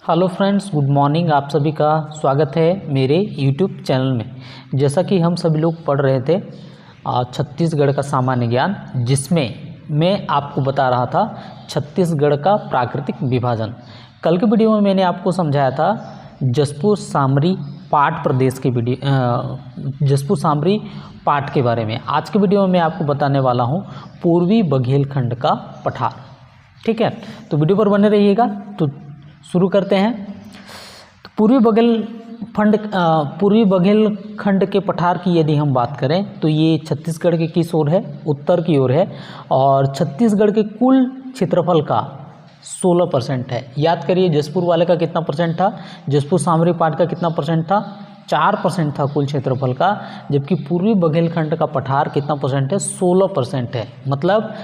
Hello friends, good morning. आप सभी का स्वागत है मेरे यूट्यूब चैनल में। जैसा कि हम सभी लोग पढ़ रहे थे छत्तीसगढ़ का सामान्य ज्ञान, जिसमें मैं आपको बता रहा था छत्तीसगढ़ का प्राकृतिक विभाजन। कल के वीडियो में मैंने आपको समझाया था जशपुर सामरी पाट प्रदेश के जशपुर सामरी पाट के बारे में। आज के वीडियो में मैं आपको बताने वाला हूँ पूर्वी बघेलखंड का पठार। ठीक है, तो वीडियो पर बने रहिएगा। तो शुरू करते हैं। तो पूर्वी बघेलखंड के पठार की यदि हम बात करें तो ये छत्तीसगढ़ के किस ओर है? उत्तर की ओर है। और छत्तीसगढ़ के कुल क्षेत्रफल का 16% है। याद करिए, जशपुर वाले का कितना परसेंट था? जशपुर सामरी पाट का कितना परसेंट था? 4% था कुल क्षेत्रफल का। जबकि पूर्वी बघेलखंड का पठार कितना परसेंट है? 16% है। मतलब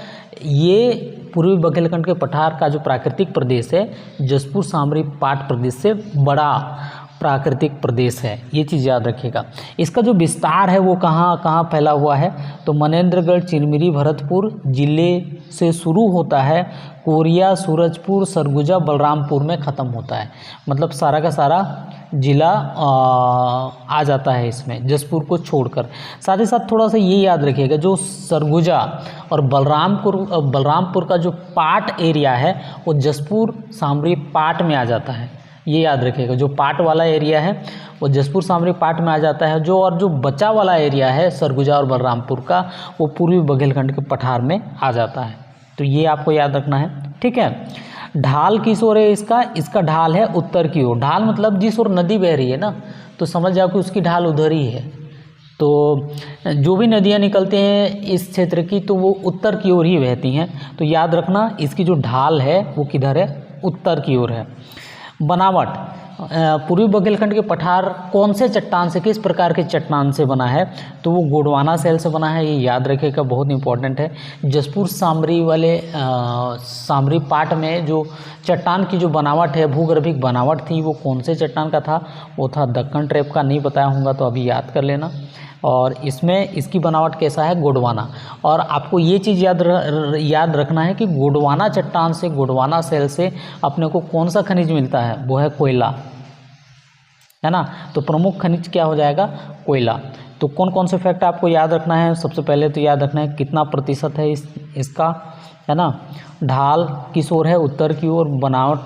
ये पूर्वी बघेलखंड के पठार का जो प्राकृतिक प्रदेश है, जशपुर सामरी पाट प्रदेश से बड़ा प्राकृतिक प्रदेश है। ये चीज़ याद रखिएगा। इसका जो विस्तार है वो कहाँ कहाँ फैला हुआ है? तो मनेन्द्रगढ़, चिरमिरी, भरतपुर जिले से शुरू होता है, कोरिया, सूरजपुर, सरगुजा, बलरामपुर में ख़त्म होता है। मतलब सारा का सारा जिला आ जाता है इसमें, जशपुर को छोड़कर। साथ ही साथ थोड़ा सा ये याद रखिएगा, जो सरगुजा और बलरामपुर का जो पाट एरिया है वो जशपुर सामरी पाट में आ जाता है। ये याद रखिएगा, जो पाट वाला एरिया है वो जशपुर सामरी पाट में आ जाता है। जो बचा वाला एरिया है सरगुजा और बलरामपुर का, वो पूर्वी बघेलखंड के पठार में आ जाता है। तो ये आपको याद रखना है। ठीक है, ढाल किस ओर है इसका ढाल है उत्तर की ओर। ढाल मतलब जिस ओर नदी बह रही है ना, तो समझ जाओ कि उसकी ढाल उधर ही है। तो जो भी नदियाँ निकलती हैं इस क्षेत्र की, तो वो उत्तर की ओर ही बहती हैं। तो याद रखना, इसकी जो ढाल है वो किधर है? उत्तर की ओर है। बनावट, पूर्वी बघेलखंड के पठार कौन से चट्टान से, किस प्रकार के चट्टान से बना है? तो वो गोंडवाना शैल से बना है। ये याद रखिएगा, बहुत इंपॉर्टेंट है। जशपुर सामरी वाले सामरी पाट में जो चट्टान की जो बनावट है, भूगर्भिक बनावट थी, वो कौन से चट्टान का था? वो था दक्कन ट्रेप का। नहीं बताया होगा तो अभी याद कर लेना। और इसमें इसकी बनावट कैसा है? गोंडवाना। और आपको ये चीज़ याद रखना है कि गोंडवाना चट्टान से, गोंडवाना शैल से अपने को कौन सा खनिज मिलता है? वो है कोयला, है ना। तो प्रमुख खनिज क्या हो जाएगा? कोयला। तो कौन कौन से फैक्ट आपको याद रखना है? सबसे पहले तो याद रखना है कितना प्रतिशत है इसका, है ना। ढाल किस ओर है? उत्तर की ओर। बनावट,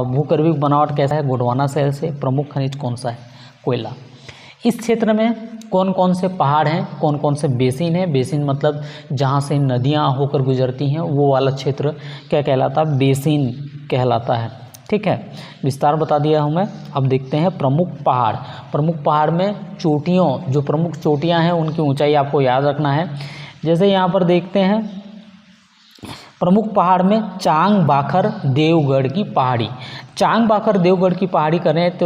भूगर्भिक बनावट कैसा है? गोंडवाना शैल से। प्रमुख खनिज कौन सा है? कोयला। इस क्षेत्र में कौन कौन से पहाड़ हैं, कौन कौन से बेसिन हैं? बेसिन मतलब जहाँ से नदियाँ होकर गुजरती हैं, वो वाला क्षेत्र क्या कहलाता है? बेसिन कहलाता है। ठीक है, विस्तार बता दिया हूँ मैं। अब देखते हैं प्रमुख पहाड़। प्रमुख पहाड़ में चोटियों, जो प्रमुख चोटियाँ हैं उनकी ऊंचाई आपको याद रखना है। जैसे यहाँ पर देखते हैं प्रमुख पहाड़ में चांग बाखर देवगढ़ की पहाड़ी। चांग बाखर देवगढ़ की पहाड़ी कहें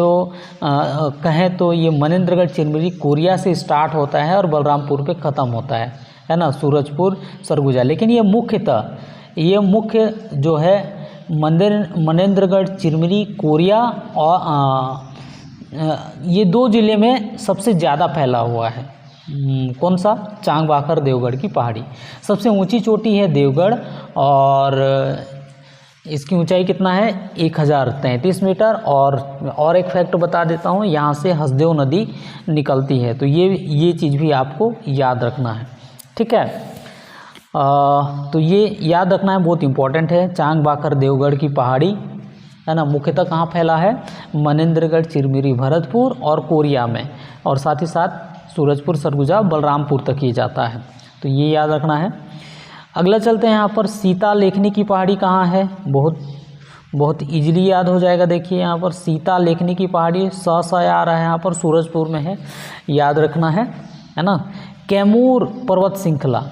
तो ये मनेन्द्रगढ़, चिरमिरी, कोरिया से स्टार्ट होता है और बलरामपुर पे ख़त्म होता है ना, सूरजपुर, सरगुजा। लेकिन ये मुख्य जो है मनेन्द्रगढ़, चिरमिरी, कोरिया और ये दो ज़िले में सबसे ज़्यादा फैला हुआ है। कौन सा? चांग बाखर देवगढ़ की पहाड़ी। सबसे ऊंची चोटी है देवगढ़, और इसकी ऊंचाई कितना है? 1033 मीटर। और एक फैक्ट बता देता हूँ, यहाँ से हसदेव नदी निकलती है। तो ये चीज़ भी आपको याद रखना है। ठीक है, तो ये याद रखना है, बहुत इंपॉर्टेंट है। चांग बाखर देवगढ़ की पहाड़ी, है ना, मुख्यतः कहाँ फैला है? मनेन्द्रगढ़, चिरमिरी, भरतपुर और कोरिया में, और साथ ही साथ सूरजपुर, सरगुजा, बलरामपुर तक ये जाता है। तो ये याद रखना है। अगला चलते हैं, यहाँ पर सीता लेखनी की पहाड़ी कहाँ है? बहुत इजीली याद हो जाएगा। देखिए यहाँ पर सीता लेखनी की पहाड़ी स आ रहा है, यहाँ पर सूरजपुर में है, याद रखना है ना। कैमूर पर्वत श्रृंखला,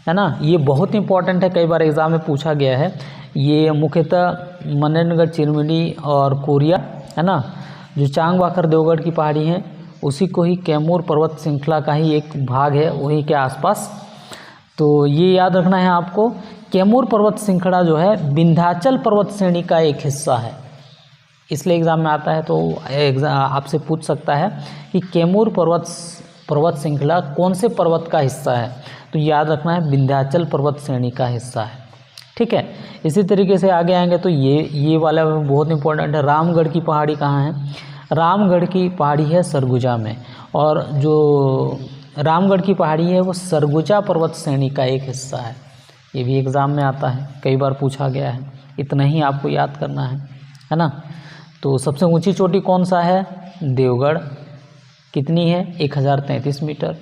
है ना, ये बहुत इंपॉर्टेंट है, कई बार एग्जाम में पूछा गया है। ये मुख्यतः मनेन्द्रगढ़, चिरमिरी और कोरिया, है ना, जो चांग बाखर देवगढ़ की पहाड़ी है, उसी को ही कैमूर पर्वत श्रृंखला का ही एक भाग है, वहीं के आसपास। तो ये याद रखना है आपको। कैमूर पर्वत श्रृंखला जो है विंध्याचल पर्वत श्रेणी का एक हिस्सा है, इसलिए एग्ज़ाम में आता है। तो आपसे पूछ सकता है कि कैमूर पर्वत श्रृंखला कौन से पर्वत का हिस्सा है? तो याद रखना है विंध्याचल पर्वत श्रेणी का हिस्सा है। ठीक है। इसी तरीके से आगे आएंगे तो ये वाला बहुत इंपॉर्टेंट है। रामगढ़ की पहाड़ी कहाँ है? रामगढ़ की पहाड़ी है सरगुजा में, और जो रामगढ़ की पहाड़ी है वो सरगुजा पर्वत श्रेणी का एक हिस्सा है। ये भी एग्ज़ाम में आता है, कई बार पूछा गया है, इतना ही आपको याद करना है ना। तो सबसे ऊंची चोटी कौन सा है? देवगढ़। कितनी है? 1033 मीटर।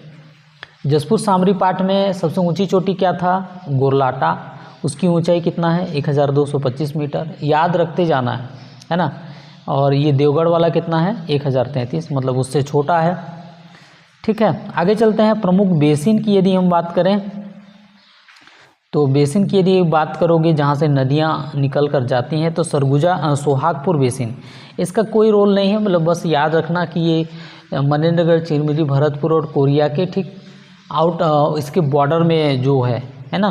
जसपुर सामरी पाठ में सबसे ऊंची चोटी क्या था? गोरलाटा। उसकी ऊंचाई कितना है? 1225 मीटर। याद रखते जाना है ना। और ये देवगढ़ वाला कितना है? 1033, मतलब उससे छोटा है। ठीक है, आगे चलते हैं। प्रमुख बेसिन की यदि हम बात करें तो बेसिन की यदि बात करोगे जहाँ से नदियाँ निकल कर जाती हैं तो सरगुजा सोहागपुर बेसिन, इसका कोई रोल नहीं है, मतलब बस याद रखना कि ये मनेन्द्रगढ़, चिरमिरी, भरतपुर और कोरिया के ठीक इसके बॉर्डर में जो है ना,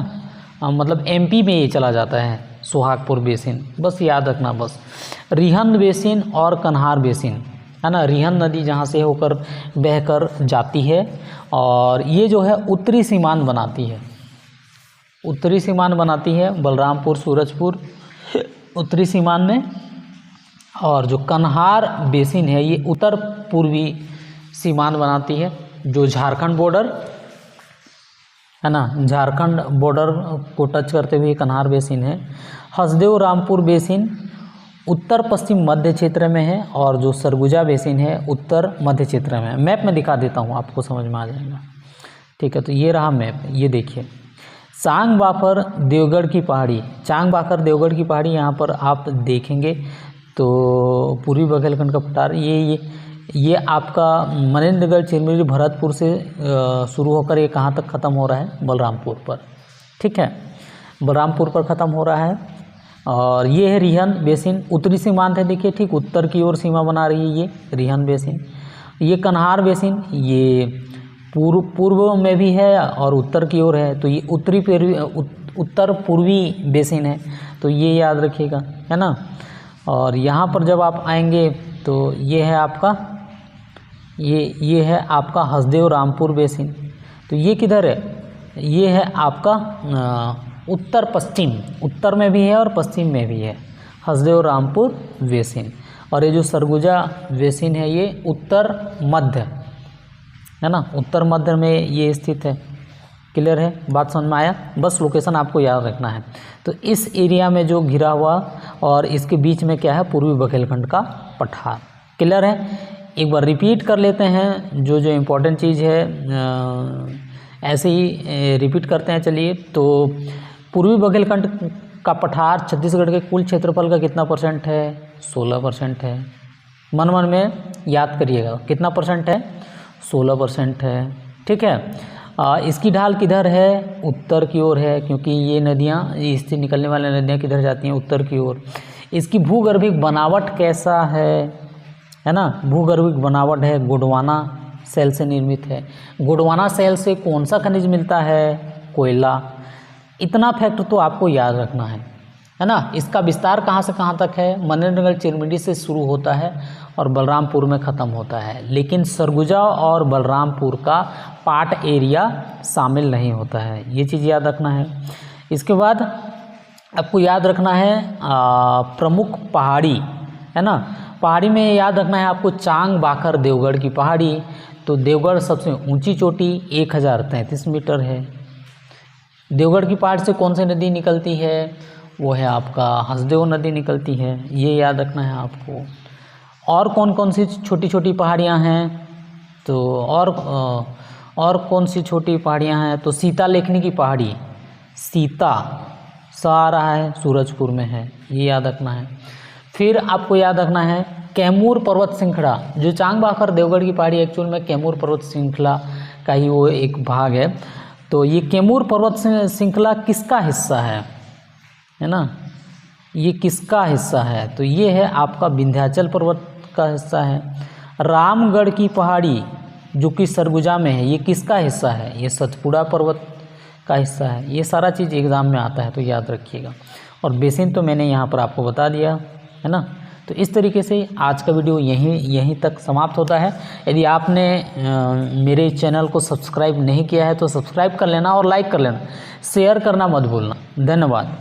मतलब एमपी में ये चला जाता है सोहागपुर बेसिन, बस याद रखना बस। रिहंद बेसिन और कन्हार बेसिन है ना, रिहंद नदी जहाँ से होकर बहकर जाती है और ये जो है उत्तरी सीमांत बनाती है, उत्तरी सीमांत बनाती है बलरामपुर, सूरजपुर उत्तरी सीमांत में। और जो कन्हार बेसिन है ये उत्तर पूर्वी सीमांत बनाती है, जो झारखंड बॉर्डर है ना, झारखंड बॉर्डर को टच करते हुए कन्हार बेसिन है। हसदेव रामपुर बेसिन उत्तर पश्चिम मध्य क्षेत्र में है और जो सरगुजा बेसिन है उत्तर मध्य क्षेत्र में है। मैप में दिखा देता हूँ, आपको समझ में आ जाएगा। ठीक है, तो ये रहा मैप, ये देखिए। चांग बाफर देवगढ़ की पहाड़ी, चांग बाफर देवगढ़ की पहाड़ी यहाँ पर आप देखेंगे तो पूर्वी बुंदेलखंड का पठार ये आपका मनेन्द्रगढ़, चिरमिरी, भरतपुर से शुरू होकर ये कहाँ तक ख़त्म हो रहा है? बलरामपुर पर। ठीक है, बलरामपुर पर ख़त्म हो रहा है। और ये है रिहंद बेसिन, उत्तरी सीमांत है, देखिए ठीक उत्तर की ओर सीमा बना रही है ये रिहंद बेसिन। ये कन्हार बेसिन ये पूर्व में भी है और उत्तर की ओर है, तो ये उत्तर पूर्वी बेसिन है, तो ये याद रखिएगा, है ना। और यहाँ पर जब आप आएंगे तो ये है आपका ये है आपका हसदेव रामपुर बेसिन। तो ये किधर है? ये है आपका उत्तर पश्चिम, उत्तर में भी है और पश्चिम में भी है हसदेव रामपुर बेसिन। और ये जो सरगुजा बेसिन है ये उत्तर मध्य है ना, उत्तर मध्य में ये स्थित है। क्लियर है, बात समझ में आया? बस लोकेशन आपको याद रखना है। तो इस एरिया में जो घिरा हुआ और इसके बीच में क्या है? पूर्वी बुंदेलखंड का पठार। क्लियर है, एक बार रिपीट कर लेते हैं जो इम्पोर्टेंट चीज़ है, ऐसे ही रिपीट करते हैं। चलिए, तो पूर्वी बुंदेलखंड का पठार छत्तीसगढ़ के कुल क्षेत्रफल का कितना % है? 16% है। मन मन में याद करिएगा, कितना % है? 16% है। ठीक है, इसकी ढाल किधर है? उत्तर की ओर है, क्योंकि ये नदियाँ, इससे निकलने वाली नदियाँ किधर जाती हैं? उत्तर की ओर। इसकी भूगर्भिक बनावट कैसा है ना? भूगर्भिक बनावट है गोंडवाना सेल से निर्मित है। गोंडवाना सेल से कौन सा खनिज मिलता है? कोयला। इतना फैक्ट तो आपको याद रखना है ना। इसका विस्तार कहाँ से कहाँ तक है? मनेन्द्रगढ़, चिरमिरी से शुरू होता है और बलरामपुर में ख़त्म होता है, लेकिन सरगुजा और बलरामपुर का पार्ट एरिया शामिल नहीं होता है, ये चीज़ याद रखना है। इसके बाद आपको याद रखना है प्रमुख पहाड़ी, है ना। पहाड़ी में याद रखना है आपको चांग बाखर देवगढ़ की पहाड़ी। तो देवगढ़ सबसे ऊंची चोटी 1033 मीटर है। देवगढ़ की पहाड़ से कौन सी नदी निकलती है? वो है आपका हसदेव नदी निकलती है, ये याद रखना है आपको। और कौन कौन सी छोटी छोटी पहाड़ियाँ हैं? तो और कौन सी छोटी पहाड़ियाँ हैं? तो सीता लेखनी की पहाड़ी, सीता सा आ रहा है, सूरजपुर में है, ये याद रखना है। फिर आपको याद रखना है कैमूर पर्वत श्रृंखला, जो चांग बाखर देवगढ़ की पहाड़ी एक्चुअल में कैमूर पर्वत श्रृंखला का ही वो एक भाग है। तो ये कैमूर पर्वत श्रृंखला किसका हिस्सा है ना, ये किसका हिस्सा है? तो ये है आपका विंध्याचल पर्वत का हिस्सा है। रामगढ़ की पहाड़ी जो कि सरगुजा में है, ये किसका हिस्सा है? ये सतपुड़ा पर्वत का हिस्सा है। ये सारा चीज़ एग्ज़ाम में आता है, तो याद रखिएगा। और बेसिन तो मैंने यहाँ पर आपको बता दिया, है ना। तो इस तरीके से आज का वीडियो यहीं तक समाप्त होता है। यदि आपने मेरे चैनल को सब्सक्राइब नहीं किया है तो सब्सक्राइब कर लेना और लाइक कर लेना, शेयर करना मत भूलना। धन्यवाद।